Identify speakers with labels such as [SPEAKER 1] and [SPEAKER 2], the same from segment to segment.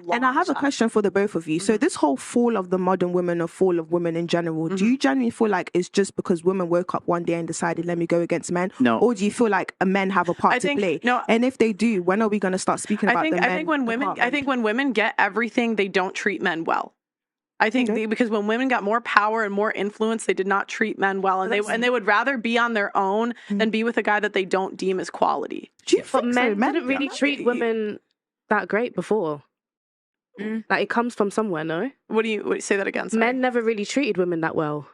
[SPEAKER 1] law.
[SPEAKER 2] And I have a question for the both of you. So this whole fall of the modern women or fall of women in general, do you genuinely feel like it's just because women woke up one day and decided, let me go against men?
[SPEAKER 3] No.
[SPEAKER 2] Or do you feel like men have a part to play?
[SPEAKER 1] No.
[SPEAKER 2] And if they do, when are we going to start speaking about the men?
[SPEAKER 1] I think when women get everything, they don't treat men well. I think because when women got more power and more influence, they did not treat men well, and they would rather be on their own than be with a guy that they don't deem as quality.
[SPEAKER 4] But men didn't really treat women that great before. Like it comes from somewhere, no?
[SPEAKER 1] What do you say that again? Sorry.
[SPEAKER 4] Men never really treated women that well.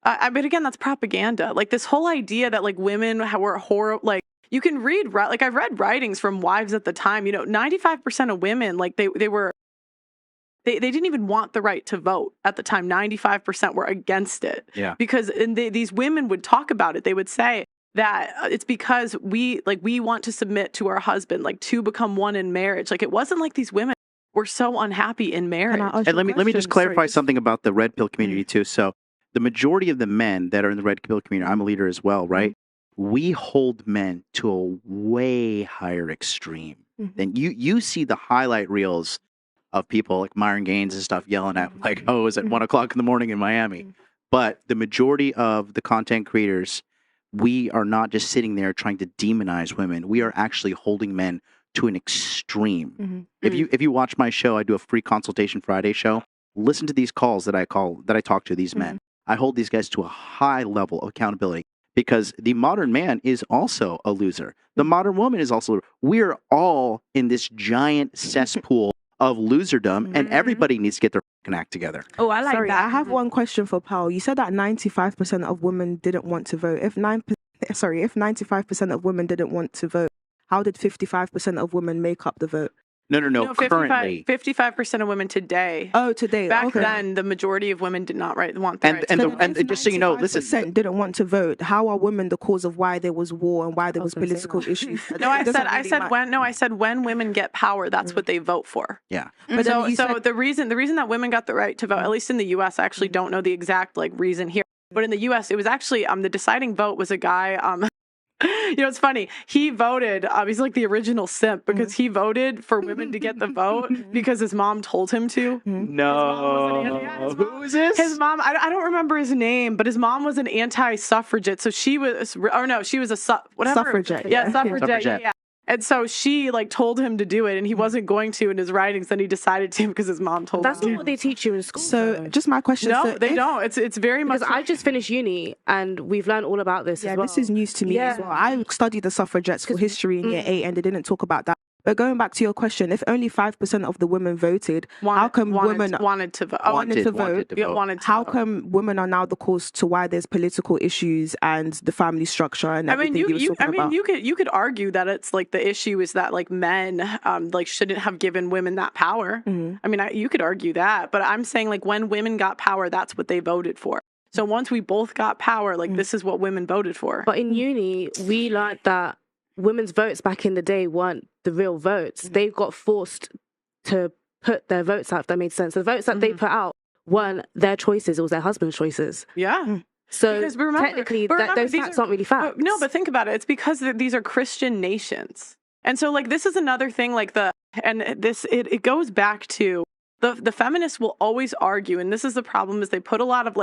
[SPEAKER 1] But again, that's propaganda. Like this whole idea that like women were horrible. Like you can read like I've read writings from wives at the time. 95% of women like they didn't even want the right to vote at the time. 95% were against it.
[SPEAKER 3] Yeah.
[SPEAKER 1] Because these women would talk about it. They would say that it's because we want to submit to our husband, like to become one in marriage. Like it wasn't like these women were so unhappy in marriage.
[SPEAKER 3] And let me just clarify something about the red pill community too. So the majority of the men that are in the red pill community, I'm a leader as well, right? We hold men to a way higher extreme than you see the highlight reels of people like Myron Gaines and stuff yelling at like hoes at 1 o'clock in the morning in Miami. But the majority of the content creators, we are not just sitting there trying to demonize women. We are actually holding men to an extreme. If you watch my show, I do a free consultation Friday show. Listen to these calls that I talk to these men. I hold these guys to a high level of accountability because the modern man is also a loser. The modern woman is also. We're all in this giant cesspool of loserdom, and everybody needs to get their fucking act together.
[SPEAKER 2] Oh, I like that. I have one question for Paul. You said that 95% of women didn't want to vote. If 95% of women didn't want to vote, how did 55% of women make up the vote?
[SPEAKER 3] No, currently.
[SPEAKER 1] 55% of women today.
[SPEAKER 2] Oh, today.
[SPEAKER 1] Back then, the majority of women did not want the right to vote.
[SPEAKER 3] And just so you know, listen.
[SPEAKER 2] Didn't want to vote. How are women the cause of why there was war and why there was political issues?
[SPEAKER 1] I said when women get power, that's what they vote for.
[SPEAKER 3] Yeah.
[SPEAKER 1] But so the reason that women got the right to vote, at least in the U.S., I actually don't know the exact reason here, but in the U.S., it was actually the deciding vote was a guy. It's funny. He voted. He's like the original simp because he voted for women to get the vote because his mom told him to.
[SPEAKER 3] No. Who is this?
[SPEAKER 1] His mom. I don't remember his name, but his mom was an anti-suffragette. So she was, she was a
[SPEAKER 2] suffragette.
[SPEAKER 1] Yeah, suffragette. Yeah. And so she told him to do it, and he wasn't going to in his writings. Then he decided to because his mom told him.
[SPEAKER 4] That's not what they teach you in school.
[SPEAKER 2] So just my question.
[SPEAKER 1] No, they don't. It's very much.
[SPEAKER 4] Because I just finished uni, and we've learned all about this.
[SPEAKER 2] Yeah,
[SPEAKER 4] as well.
[SPEAKER 2] this is news to me as well. I studied the suffragettes for history in year 8, and they didn't talk about that. But going back to your question, if only 5% of the women voted, how come women
[SPEAKER 1] wanted to vote?
[SPEAKER 2] How come women are now the cause to why there's political issues and the family structure and everything
[SPEAKER 1] you could argue that it's the issue is that men shouldn't have given women that power. I mean, you could argue that, but I'm saying when women got power, that's what they voted for. So once we both got power, this is what women voted for.
[SPEAKER 4] But in uni, we learned that women's votes back in the day weren't the real votes. They got forced to put their votes out, if that made sense. The votes that they put out weren't their choices, it was their husband's choices.
[SPEAKER 1] Yeah.
[SPEAKER 4] So technically, those facts aren't really facts.
[SPEAKER 1] No, but think about it. It's because these are Christian nations. And so this is another thing it goes back to the feminists will always argue, and this is the problem, is they put a lot of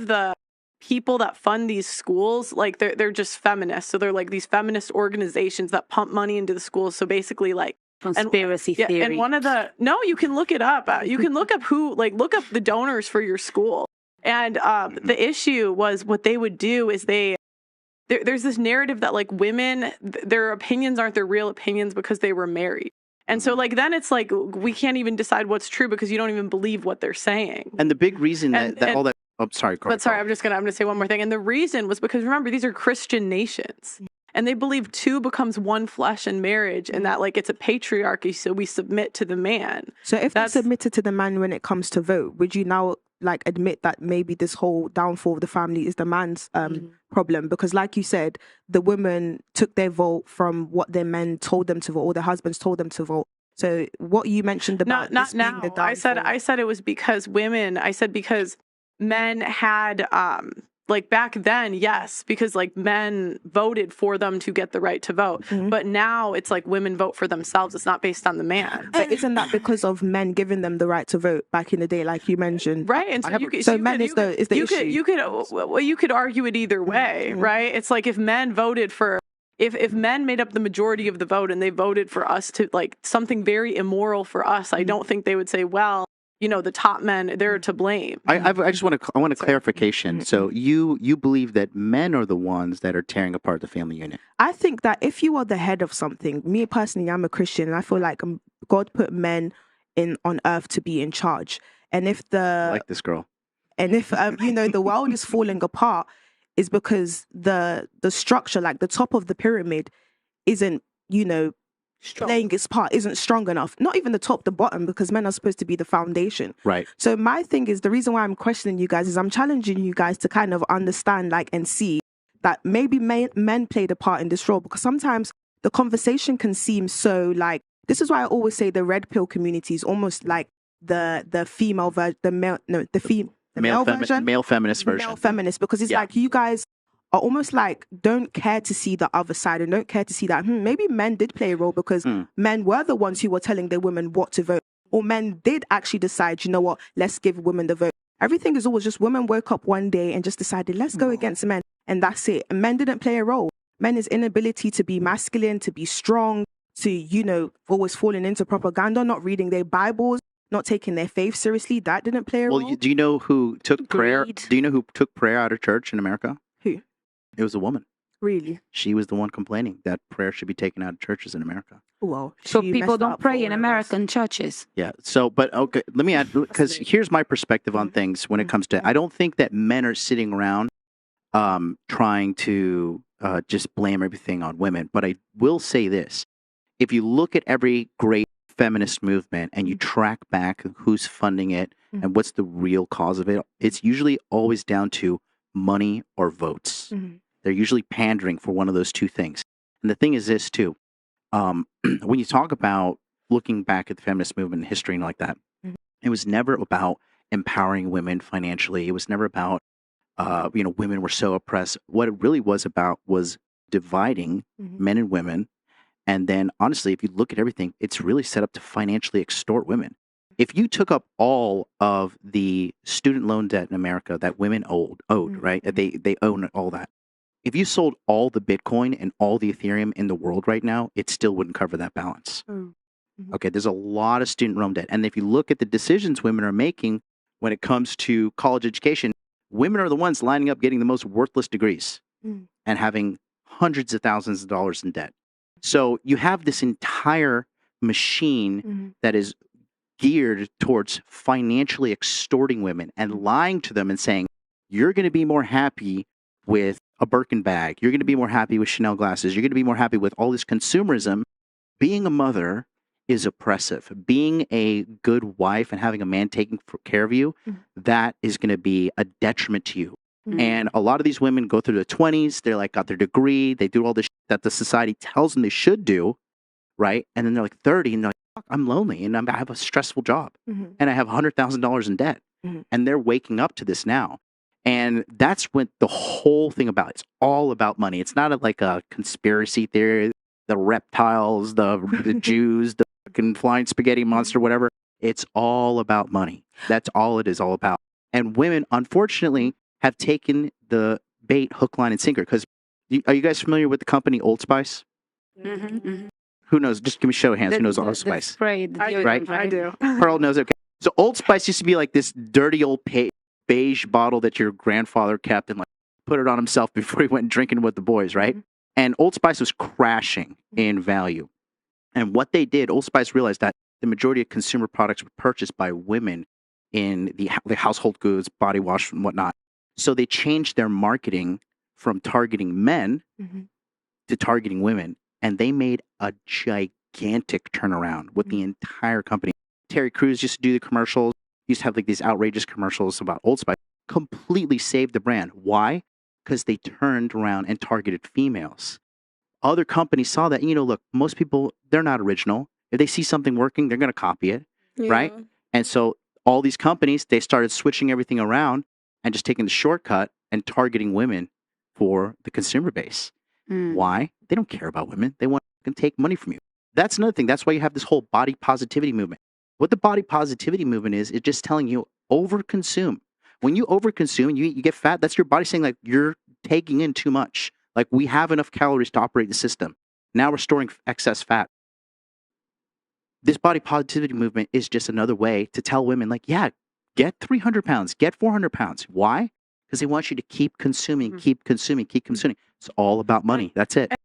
[SPEAKER 1] the people that fund these schools, they're just feminists. So they're these feminist organizations that pump money into the schools. So basically
[SPEAKER 4] conspiracy theory.
[SPEAKER 1] And you can look it up. You can look up look up the donors for your school. And the issue was what they would do is there's this narrative that women, their opinions aren't their real opinions because they were married. And so then it's we can't even decide what's true because you don't even believe what they're saying.
[SPEAKER 3] And the big reason that all that. Oh, sorry.
[SPEAKER 1] I'm gonna say one more thing. And the reason was because remember, these are Christian nations, and they believe two becomes one flesh in marriage, and that it's a patriarchy, so we submit to the man.
[SPEAKER 2] So if they submitted to the man when it comes to vote, would you now admit that maybe this whole downfall of the family is the man's problem? Because like you said, the women took their vote from what their men told them to vote, or their husbands told them to vote. So what you mentioned about
[SPEAKER 1] not now. I said it was because women. I said because men had like back then, yes, because like men voted for them to get the right to vote. But now it's like women vote for themselves. It's not based on the man.
[SPEAKER 2] But isn't that because of men giving them the right to vote back in the day, like you mentioned?
[SPEAKER 1] Right. And so, you could argue it either way, right? It's like if men voted for, if men made up the majority of the vote and they voted for us to like something very immoral for us, I don't think they would say, well, you know, the top men, they're to blame.
[SPEAKER 3] I just want a clarification. So you believe that men are the ones that are tearing apart the family unit?
[SPEAKER 2] I think that if you are the head of something, me personally, I'm a Christian, and I feel like God put men on earth to be in charge. And if
[SPEAKER 3] I like this girl.
[SPEAKER 2] And if you know, the world is falling apart, is because the structure, like the top of the pyramid, isn't, you know, playing its part, isn't strong enough. Not even the top, the bottom, because men are supposed to be the foundation.
[SPEAKER 3] Right.
[SPEAKER 2] So my thing is, the reason why I'm questioning you guys is I'm challenging you guys to kind of understand, like, and see that maybe men played a part in this role, because sometimes the conversation can seem so like, this is why I always say the red pill community is almost like the female version, the male version,
[SPEAKER 3] male feminist version.
[SPEAKER 2] Male feminist, because it's like you guys are almost like don't care to see the other side and don't care to see that maybe men did play a role, because men were the ones who were telling their women what to vote, or men did actually decide, you know what, let's give women the vote. Everything is always just women woke up one day and just decided, let's go against men, and that's it. And men didn't play a role. Men's inability to be masculine, to be strong, to, you know, always falling into propaganda, not reading their Bibles, not taking their faith seriously, that didn't play a role.
[SPEAKER 3] Well, do you know who took prayer? Do you know who took prayer out of church in America?
[SPEAKER 2] Who?
[SPEAKER 3] It was a woman.
[SPEAKER 2] Really?
[SPEAKER 3] She was the one complaining that prayer should be taken out of churches in America.
[SPEAKER 2] Well,
[SPEAKER 5] so people don't pray in American churches.
[SPEAKER 3] Yeah. So, but okay, let me add, because here's my perspective on things when it comes to, I don't think that men are sitting around trying to just blame everything on women. But I will say this. If you look at every great feminist movement and you track back who's funding it and what's the real cause of it, it's usually always down to money or votes. They're usually pandering for one of those two things. And the thing is this too, when you talk about looking back at the feminist movement and history and like that, it was never about empowering women financially. It was never about, you know, women were so oppressed. What it really was about was dividing men and women. And then honestly, if you look at everything, it's really set up to financially extort women. If you took up all of the student loan debt in America that women owed, right? They own all that. If you sold all the Bitcoin and all the Ethereum in the world right now, it still wouldn't cover that balance. Okay, there's a lot of student loan debt. And if you look at the decisions women are making when it comes to college education, women are the ones lining up getting the most worthless degrees and having hundreds of thousands of dollars in debt. So you have this entire machine that is geared towards financially extorting women and lying to them and saying, you're going to be more happy with a Birkin bag. You're going to be more happy with Chanel glasses. You're going to be more happy with all this consumerism. Being a mother is oppressive. Being a good wife and having a man taking care of you, that is going to be a detriment to you. And a lot of these women go through their 20s. They're like, got their degree. They do all this that the society tells them they should do, right? And then they're like 30 and they're like, fuck, I'm lonely and I have a stressful job and I have $100,000 in debt. And they're waking up to this now. And that's what the whole thing about. It's all about money. It's not like a conspiracy theory, the reptiles, the Jews, the fucking flying spaghetti monster, whatever. It's all about money. That's all it is all about. And women, unfortunately, have taken the bait, hook, line, and sinker. Because are you guys familiar with the company Old Spice? Who knows? Just give me a show of hands. Who knows Old Spice?
[SPEAKER 5] Spray,
[SPEAKER 3] right?
[SPEAKER 1] I do.
[SPEAKER 3] Pearl knows. Okay. So Old Spice used to be like this dirty old beige bottle that your grandfather kept and like put it on himself before he went drinking with the boys, right? And Old Spice was crashing in value. And what they did, Old Spice realized that the majority of consumer products were purchased by women in the household goods, body wash, and whatnot. So they changed their marketing from targeting men to targeting women. And they made a gigantic turnaround with the entire company. Terry Crews used to do the commercials, used to have like these outrageous commercials about Old Spice, completely saved the brand. Why? Because they turned around and targeted females. Other companies saw that, you know, look, most people, they're not original. If they see something working, they're going to copy it, right? And so all these companies, they started switching everything around and just taking the shortcut and targeting women for the consumer base. Why? They don't care about women. They want to take money from you. That's another thing. That's why you have this whole body positivity movement. What the body positivity movement is just telling you overconsume. When you overconsume and you get fat, that's your body saying like you're taking in too much. Like we have enough calories to operate the system. Now we're storing excess fat. This body positivity movement is just another way to tell women like, yeah, get 300 pounds, get 400 pounds. Why? Because they want you to keep consuming, keep consuming, keep consuming. It's all about money. That's it.